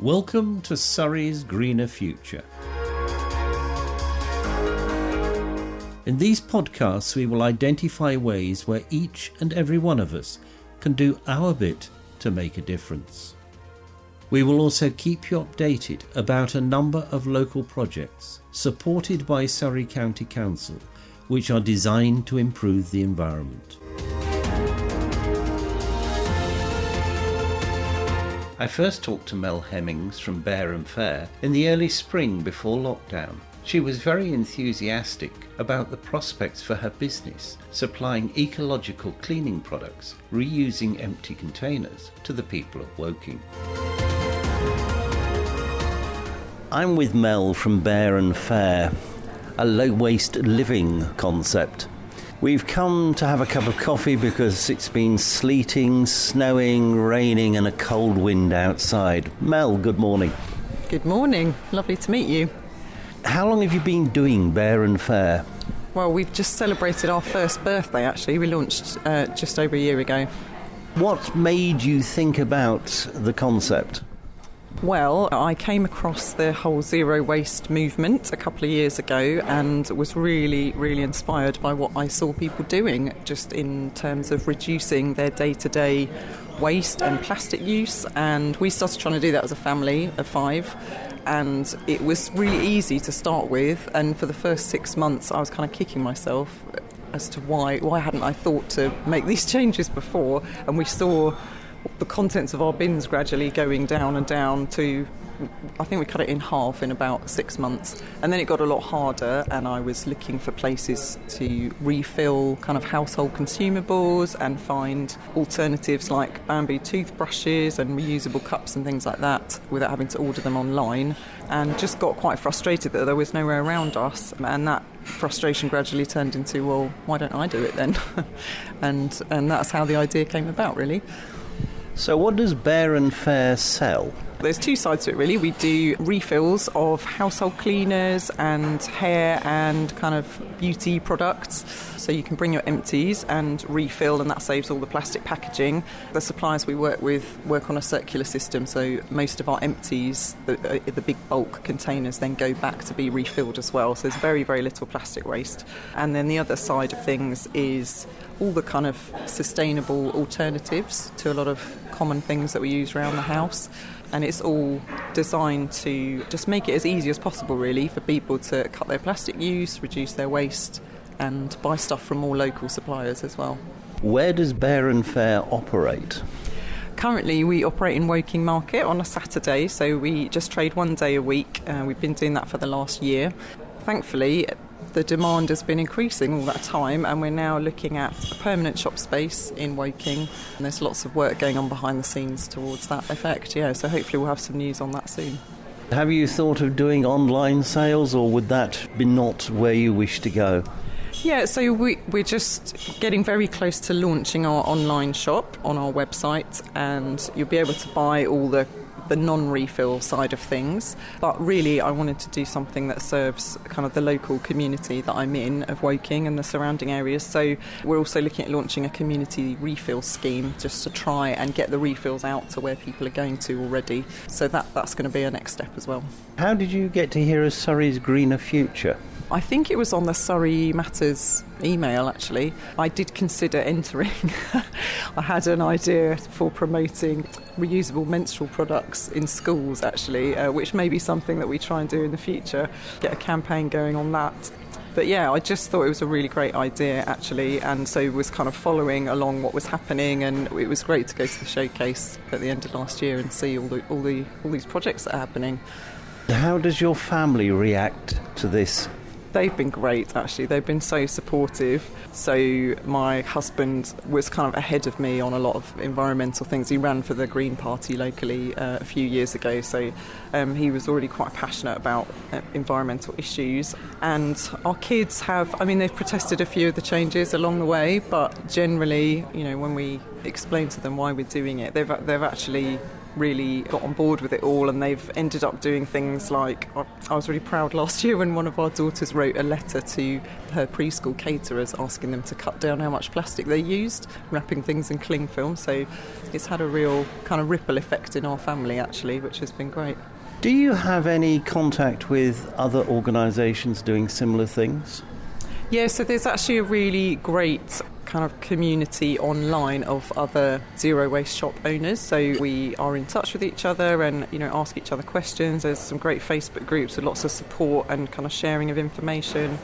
Welcome to Surrey's Greener Future. In these podcasts, we will identify ways where each and every one of us can do our bit to make a difference. We will also keep you updated about a number of local projects supported by Surrey County Council, which are designed to improve the environment. I first talked to Mel Hemmings from Bear and Fair in the early spring before lockdown. She was very enthusiastic about the prospects for her business, supplying ecological cleaning products, reusing empty containers to the people of Woking. I'm with Mel from Bear and Fair, a low-waste living concept. We've come to have a cup of coffee because it's been sleeting, snowing, raining and a cold wind outside. Mel, good morning. Good morning. Lovely to meet you. How long have you been doing Bear and Fair? Well, we've just celebrated our first birthday, actually. We launched just over a year ago. What made you think about the concept? Well, I came across the whole zero waste movement a couple of years ago and was really, really inspired by what I saw people doing just in terms of reducing their day-to-day waste and plastic use. And we started trying to do that as a family of 5. And it was really easy to start with. And for the first 6 months, I was kind of kicking myself as to why hadn't I thought to make these changes before. And we saw the contents of our bins gradually going down and down to, I think we cut it in half in about 6 months. And then it got a lot harder, and I was looking for places to refill kind of household consumables and find alternatives like bamboo toothbrushes and reusable cups and things like that without having to order them online, and just got quite frustrated that there was nowhere around us. And that frustration gradually turned into, well, why don't I do it then? and that's how the idea came about, really. So what does Bear and Fair sell? There's 2 sides to it, really. We do refills of household cleaners and hair and kind of beauty products. So you can bring your empties and refill, and that saves all the plastic packaging. The suppliers we work with work on a circular system, so most of our empties, the big bulk containers, then go back to be refilled as well. So there's very, very little plastic waste. And then the other side of things is all the kind of sustainable alternatives to a lot of common things that we use around the house. And it's all designed to just make it as easy as possible, really, for people to cut their plastic use, reduce their waste, and buy stuff from more local suppliers as well. Where does Bear and Fair operate? Currently, we operate in Woking Market on a Saturday, so we just trade 1 day a week. We've been doing that for the last year. Thankfully, the demand has been increasing all that time, and we're now looking at a permanent shop space in Woking, and there's lots of work going on behind the scenes towards that effect. So hopefully we'll have some news on that soon. Have you thought of doing online sales, or would that be not where you wish to go? Yeah, so we're just getting very close to launching our online shop on our website, and you'll be able to buy all the non-refill side of things. But really, I wanted to do something that serves kind of the local community that I'm in, of Woking and the surrounding areas. So we're also looking at launching a community refill scheme just to try and get the refills out to where people are going to already. So that's going to be a next step as well. How did you get to hear of Surrey's Greener Future? I think it was on the Surrey Matters email, actually. I did consider entering. I had an idea for promoting reusable menstrual products in schools, actually, which may be something that we try and do in the future, get a campaign going on that. But yeah, I just thought it was a really great idea, actually, and so was kind of following along what was happening, and it was great to go to the showcase at the end of last year and see all these projects that are happening. How does your family react to this? They've been great, actually. They've been so supportive. So my husband was kind of ahead of me on a lot of environmental things. He ran for the Green Party locally a few years ago, so he was already quite passionate about environmental issues. And our kids they've protested a few of the changes along the way, but generally, when we explain to them why we're doing it, they've actually really got on board with it all, and they've ended up doing things like, I was really proud last year when one of our daughters wrote a letter to her preschool caterers asking them to cut down how much plastic they used, wrapping things in cling film. So it's had a real kind of ripple effect in our family actually, which has been great. Do you have any contact with other organisations doing similar things? Yeah, so there's actually a really great kind of community online of other zero waste shop owners. So we are in touch with each other and, ask each other questions. There's some great Facebook groups with lots of support and kind of sharing of information.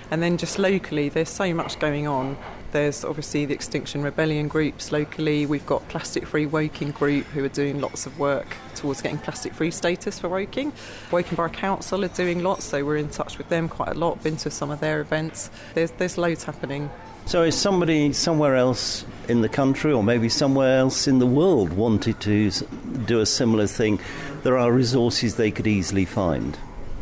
And then just locally, there's so much going on. There's obviously the Extinction Rebellion groups locally. We've got Plastic Free Woking group who are doing lots of work towards getting plastic free status for Woking. Woking Borough Council are doing lots, so we're in touch with them quite a lot, been to some of their events. There's loads happening. So if somebody somewhere else in the country or maybe somewhere else in the world wanted to do a similar thing, there are resources they could easily find?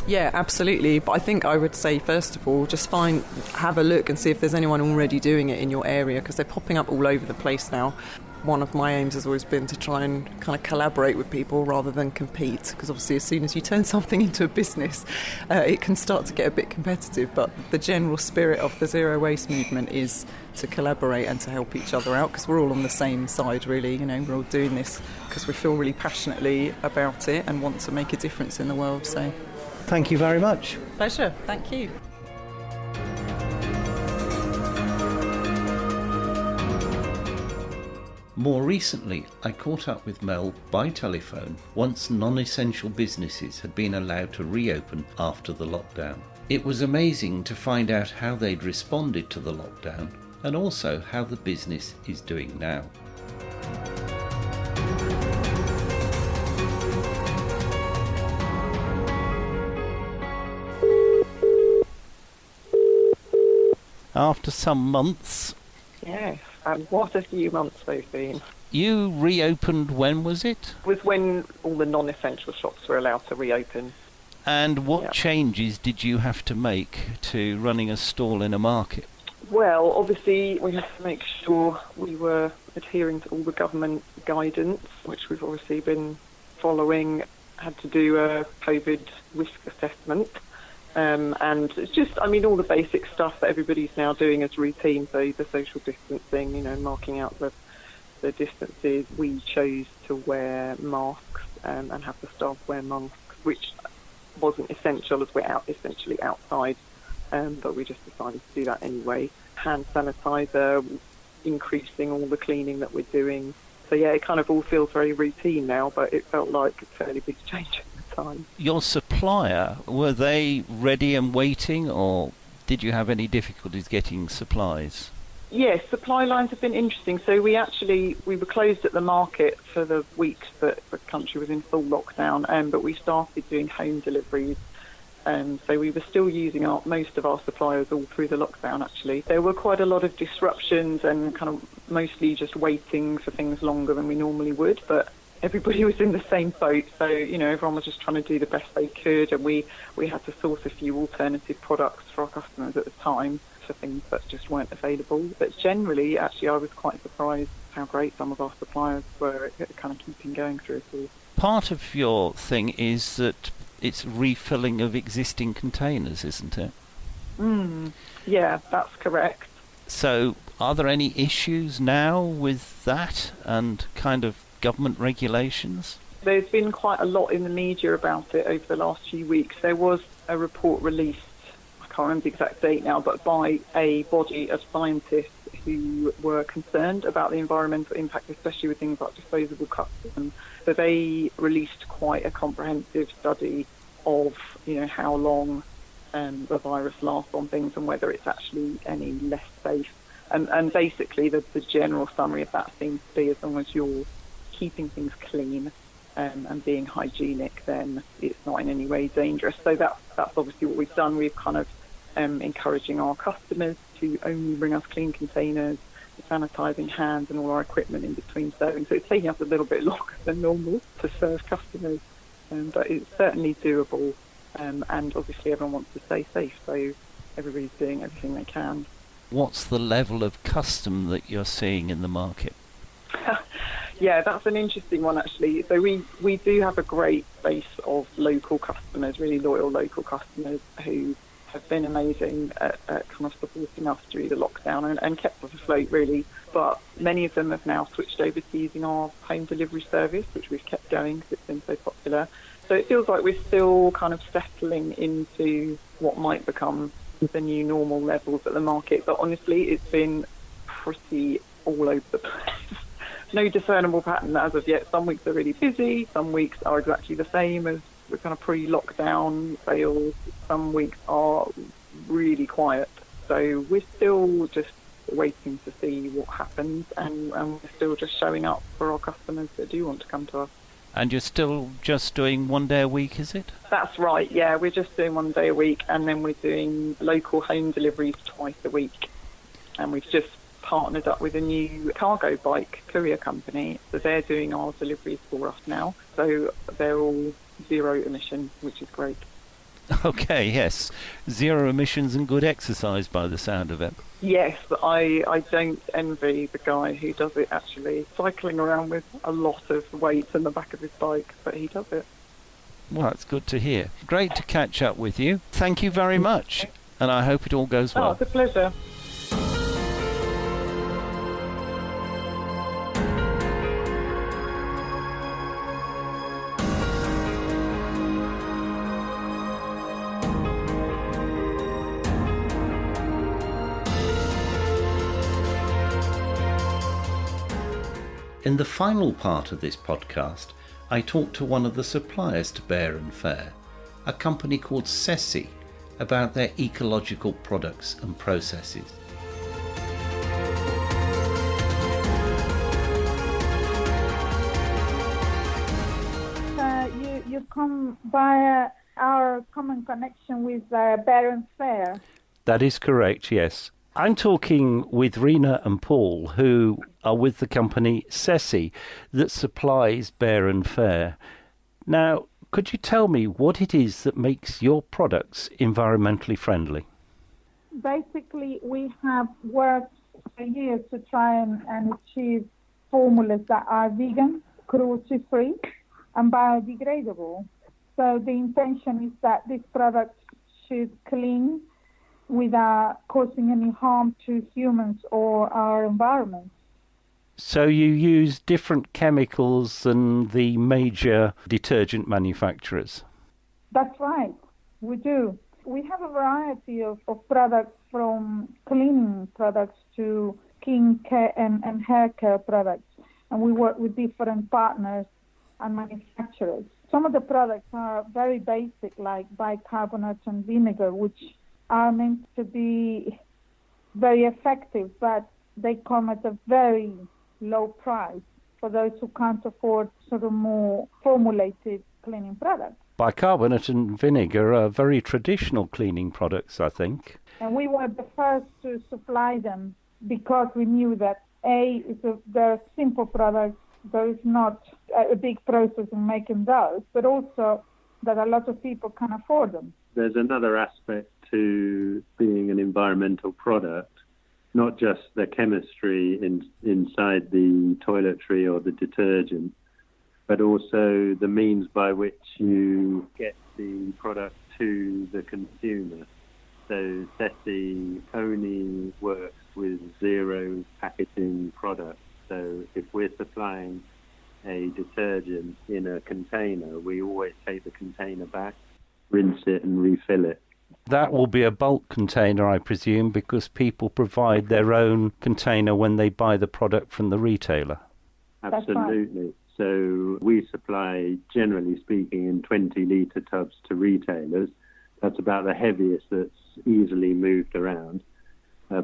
Yeah, absolutely. But I think I would say, first of all, just have a look and see if there's anyone already doing it in your area, because they're popping up all over the place now. One of my aims has always been to try and kind of collaborate with people rather than compete, because obviously as soon as you turn something into a business, it can start to get a bit competitive. But the general spirit of the zero waste movement is to collaborate and to help each other out, because we're all on the same side, really. We're all doing this because we feel really passionately about it and want to make a difference in the world. So thank you very much. Pleasure. Thank you. More recently, I caught up with Mel by telephone once non-essential businesses had been allowed to reopen after the lockdown. It was amazing to find out how they'd responded to the lockdown and also how the business is doing now. After some months... Yes, and what a few months they've been. You reopened, when was it? It was when all the non-essential shops were allowed to reopen. And what changes did you have to make to running a stall in a market? Well, obviously we had to make sure we were adhering to all the government guidance, which we've obviously been following. Had to do a COVID risk assessment. And it's just, all the basic stuff that everybody's now doing as routine. So the social distancing, marking out the distances. We chose to wear masks and have the staff wear masks, which wasn't essential as we're essentially outside. But we just decided to do that anyway. Hand sanitizer, increasing all the cleaning that we're doing. So yeah, it kind of all feels very routine now, but it felt like a fairly big change. Your supplier, were they ready and waiting, or did you have any difficulties getting supplies? Yes, supply lines have been interesting. So we were closed at the market for the weeks that the country was in full lockdown, but we started doing home deliveries. So we were still using most of our suppliers all through the lockdown, actually. There were quite a lot of disruptions and kind of mostly just waiting for things longer than we normally would, but everybody was in the same boat, so everyone was just trying to do the best they could, and we had to source a few alternative products for our customers at the time for things that just weren't available. But generally, actually, I was quite surprised how great some of our suppliers were at kind of keeping going through it all. Part of your thing is that it's refilling of existing containers, isn't it? Yeah, that's correct. So are there any issues now with that and kind of government regulations? There's been quite a lot in the media about it over the last few weeks. There was a report released, I can't remember the exact date now, but by a body of scientists who were concerned about the environmental impact, especially with things like disposable cups. And so they released quite a comprehensive study of, how long the virus lasts on things and whether it's actually any less safe. And basically the general summary of that seems to be, as long as you're keeping things clean and being hygienic, then it's not in any way dangerous. So that's obviously what we've done. We've kind of encouraging our customers to only bring us clean containers, sanitising hands and all our equipment in between serving. So it's taking us a little bit longer than normal to serve customers, but it's certainly doable. And obviously everyone wants to stay safe, so everybody's doing everything they can. What's the level of custom that you're seeing in the market? Yeah, that's an interesting one, actually. So we do have a great base of local customers, really loyal local customers who have been amazing at kind of supporting us through the lockdown and kept us afloat, really. But many of them have now switched over to using our home delivery service, which we've kept going because it's been so popular. So it feels like we're still kind of settling into what might become the new normal levels at the market. But honestly, it's been pretty all over the place. No discernible pattern as of yet. Some weeks are really busy, some weeks are exactly the same as the kind of pre-lockdown sales. Some weeks are really quiet. So we're still just waiting to see what happens, and we're still just showing up for our customers that do want to come to us. And you're still just doing 1 day a week, is it? That's right, yeah. We're just doing 1 day a week, and then we're doing local home deliveries twice a week. And we've just partnered up with a new cargo bike courier company, so they're doing our deliveries for us now. So they're all zero emission, which is great. Okay, yes. Zero emissions and good exercise by the sound of it. Yes, I don't envy the guy who does it, actually. Cycling around with a lot of weight in the back of his bike, but he does it. Well, that's good to hear. Great to catch up with you. Thank you very much, and I hope it all goes well. Oh, it's a pleasure. In the final part of this podcast, I talked to one of the suppliers to Bear and Fair, a company called Café, about their ecological products and processes. You come via our common connection with Bear and Fair. That is correct, yes. I'm talking with Rena and Paul, who are with the company Café that supplies Bear and Fair. Now, could you tell me what it is that makes your products environmentally friendly? Basically, we have worked for years to try and achieve formulas that are vegan, cruelty-free, and biodegradable. So the intention is that this product should clean without causing any harm to humans or our environment. So you use different chemicals than the major detergent manufacturers? That's right, we do. We have a variety of products, from cleaning products to skin care and hair care products, and we work with different partners and manufacturers. Some of the products are very basic, like bicarbonate and vinegar, which are meant to be very effective, but they come at a very low price for those who can't afford sort of more formulated cleaning products. Bicarbonate and vinegar are very traditional cleaning products, I think. And we were the first to supply them because we knew that they're simple products, there is not a big process in making those, but also that a lot of people can afford them. There's another aspect to being an environmental product, not just the chemistry inside the toiletry or the detergent, but also the means by which you get the product to the consumer. So Ceci only works with zero packaging products. So if we're supplying a detergent in a container, we always take the container back, rinse it and refill it. That will be a bulk container, I presume, because people provide their own container when they buy the product from the retailer. Absolutely. So we supply, generally speaking, in 20-litre tubs to retailers. That's about the heaviest that's easily moved around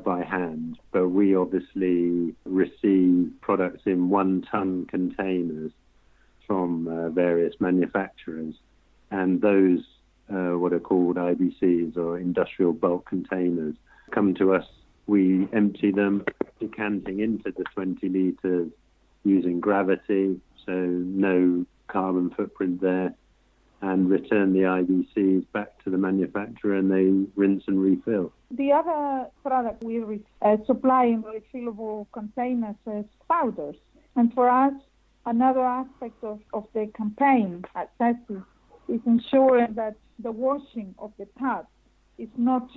by hand. But we obviously receive products in 1-ton containers from various manufacturers, and those what are called IBCs, or industrial bulk containers, come to us. We empty them, decanting into the 20 litres using gravity, so no carbon footprint there, and return the IBCs back to the manufacturer, and they rinse and refill. The other product we supply in refillable containers is powders. And for us, Another aspect of the campaign at Café is ensuring that the washing of the tub is not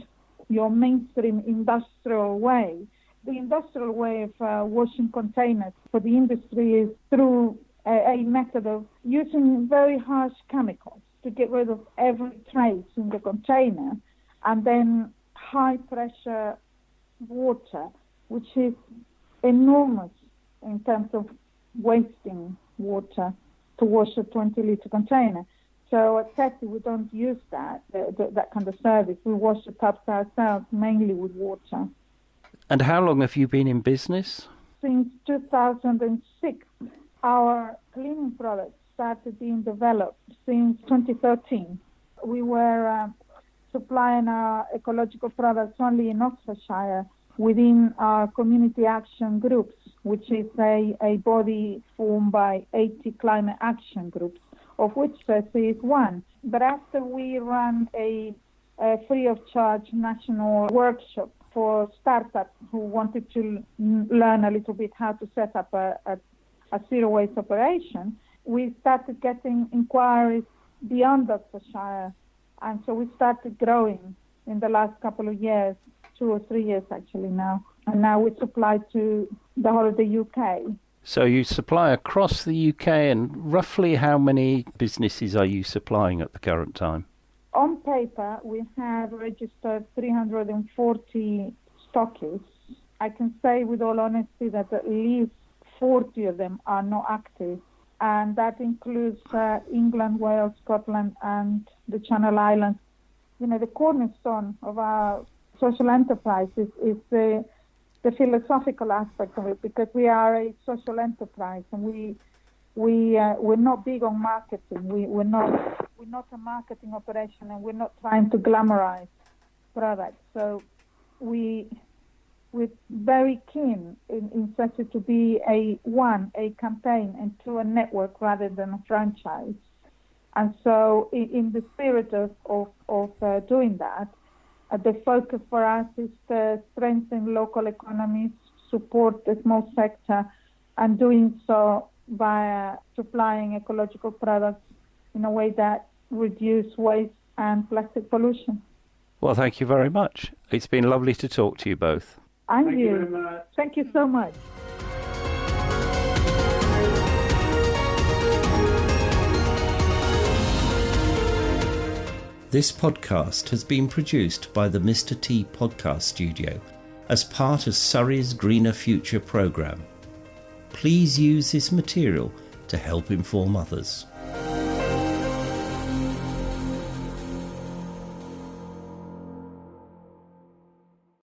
your mainstream industrial way. The industrial way of washing containers for the industry is through a method of using very harsh chemicals to get rid of every trace in the container, and then high pressure water, which is enormous in terms of wasting water to wash a 20-litre container. So at Café, we don't use that kind of service. We wash the tubs ourselves, mainly with water. And how long have you been in business? Since 2006, our cleaning products started being developed since 2013. We were supplying our ecological products only in Oxfordshire within our community action groups, which is a body formed by 80 climate action groups, of which Surrey is one. But after we ran a free of charge national workshop for startups who wanted to learn a little bit how to set up a zero waste operation, we started getting inquiries beyond Oxfordshire. And so we started growing in the last couple of years, 2 or 3 years actually now. And now we supply to the whole of the UK. So you supply across the UK, and roughly how many businesses are you supplying at the current time? On paper, we have registered 340 stockists. I can say with all honesty that at least 40 of them are not active. And that includes England, Wales, Scotland, and the Channel Islands. You know, the cornerstone of our social enterprise is the philosophical aspect of it, because we are a social enterprise, and we're not big on marketing. We're not a marketing operation, and we're not trying to glamorize products. So we're very keen in such to be a campaign, and two, a network rather than a franchise. And so in the spirit of doing that, the focus for us is to strengthen local economies, support the small sector, and doing so by supplying ecological products in a way that reduce waste and plastic pollution. Well, thank you very much. It's been lovely to talk to you both. And Thank you. you very much. Thank you so much. This podcast has been produced by the Mr. T Podcast Studio as part of Surrey's Greener Future programme. Please use this material to help inform others.